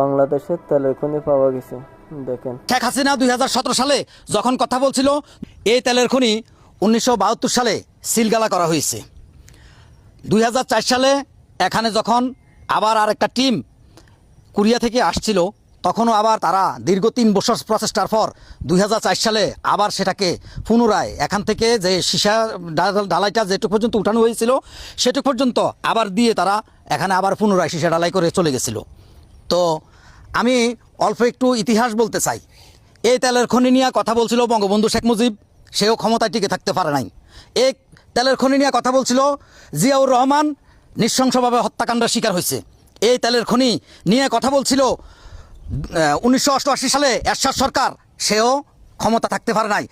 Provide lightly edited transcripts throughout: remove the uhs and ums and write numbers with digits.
বাংলাদেশের তেলের খনি পাওয়া গেছে। দেখেন, শেখ হাসিনা 2017 সালে যখন কথা বলছিল, এই তেলের খনি 1972 সালে সিলগালা করা হয়েছে। 2004 সালে এখানে যখন আবার আরেকটা টিম কোরিয়া থেকে আসছিল, তখনও আবার তারা দীর্ঘ 3 বছর প্রচেষ্টার পর 2004 সালে আবার সেটাকে পুনরায় এখান থেকে যে সীসা ঢালাইটা যেটুকু পর্যন্ত উঠানো হয়েছিল সেটুকু পর্যন্ত আবার দিয়ে তারা এখানে আবার পুনরায় সীসা ঢালাই করে চলে গেছিল। তো আমি অল্প একটু ইতিহাস বলতে চাই। এই তেলের খনি নিয়ে কথা বলছিল বঙ্গবন্ধু শেখ মুজিব, সেও ক্ষমতায় টিকে থাকতে পারে নাই। এই তেলের খনি নিয়ে কথা বলছিল জিয়াউর রহমান, নৃশংসভাবে হত্যাকাণ্ডের শিকার হয়েছে। এই তেলের খনি নিয়ে কথা বলছিল 1988 সালে এরশাদ সরকার, সেও ক্ষমতা থাকতে পারে নাই।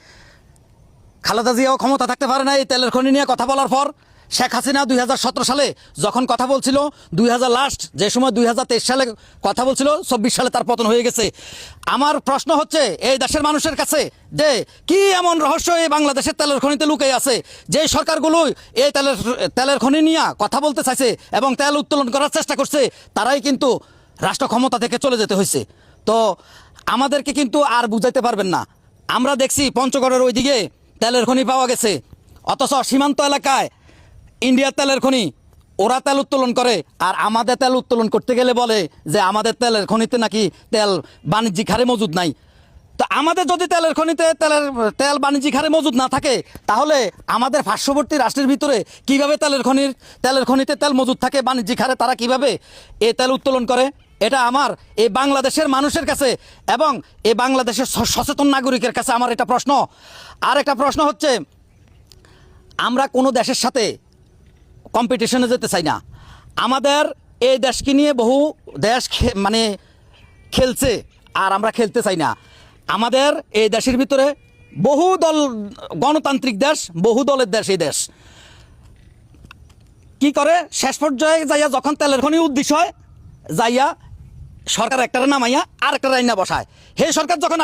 খালেদা জিয়াও ক্ষমতা থাকতে পারে নাই এই তেলের খনি নিয়ে কথা বলার পর। শেখ হাসিনা 2017 সালে যখন কথা বলছিল, 2000 লাস্ট যে সময় 2023 সালে কথা বলছিল, 24 সালে তার পতন হয়ে গেছে। আমার প্রশ্ন হচ্ছে এই দেশের মানুষের কাছে যে কি এমন রহস্য এই বাংলাদেশের তেলের খনিতে লুকিয়ে আছে, যে সরকারগুলো এই তেলের খনি নিয়ে কথা বলতে চাইছে এবং তেল উত্তোলন করার চেষ্টা করছে, তারাই কিন্তু রাষ্ট্র ক্ষমতা থেকে চলে যেতে হয়েছে। তো আমাদেরকে কিন্তু আর বুঝাইতে পারবেন না। আমরা দেখছি পঞ্চগড়ের ওইদিকে তেলের খনি পাওয়া গেছে, অথচ সীমান্ত এলাকায় ইন্ডিয়ার তেলের খনি, ওরা তেল উত্তোলন করে, আর আমাদের তেল উত্তোলন করতে গেলে বলে যে আমাদের তেলের খনিতে নাকি তেল বাণিজ্যিক হারে মজুদ নাই। তো আমাদের যদি তেলের খনিতে তেল বাণিজ্যিক হারে মজুদ না থাকে, তাহলে আমাদের পার্শ্ববর্তী রাষ্ট্রের ভিতরে কিভাবে তেলের খনিতে তেল মজুদ থাকে বাণিজ্যিক হারে, তারা কিভাবে এই তেল উত্তোলন করে? এটা আমার এই বাংলাদেশের মানুষের কাছে এবং এই বাংলাদেশের সচেতন নাগরিকের কাছে আমার এটা প্রশ্ন। আর একটা প্রশ্ন হচ্ছে, আমরা কোনো দেশের সাথে কম্পিটিশনে যেতে চাই না। আমাদের এই দেশকে নিয়ে বহু দেশ মানে খেলছে, আর আমরা খেলতে চাই না। আমাদের এই দেশের ভিতরে বহু দল, গণতান্ত্রিক দেশ, বহু দলের দেশ। এই দেশ কি করে, শেষ পর্যায়ে যাইয়া যখন তেলের খনি উদ্দেশ্য হয়, যাইয়া সরকার একটারে নামাইয়া আরেকটা রাইনা বসায়। হে সরকার যখন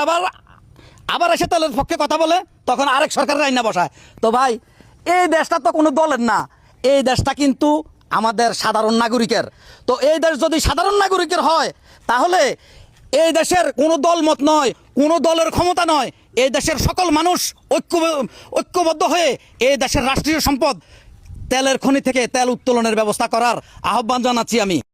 আবার এসে তেলের পক্ষে কথা বলে, তখন আরেক সরকারের রাইনা বসায়। তো ভাই, এই দেশটা তো কোনো দলের না, এই দেশটা কিন্তু আমাদের সাধারণ নাগরিকের। তো এই দেশ যদি সাধারণ নাগরিকের হয়, তাহলে এই দেশের কোনো দলমত নয়, কোনো দলের ক্ষমতা নয়, এই দেশের সকল মানুষ ঐক্যবদ্ধ হয়ে এই দেশের রাষ্ট্রীয় সম্পদ তেলের খনি থেকে তেল উত্তোলনের ব্যবস্থা করার আহ্বান জানাচ্ছি আমি।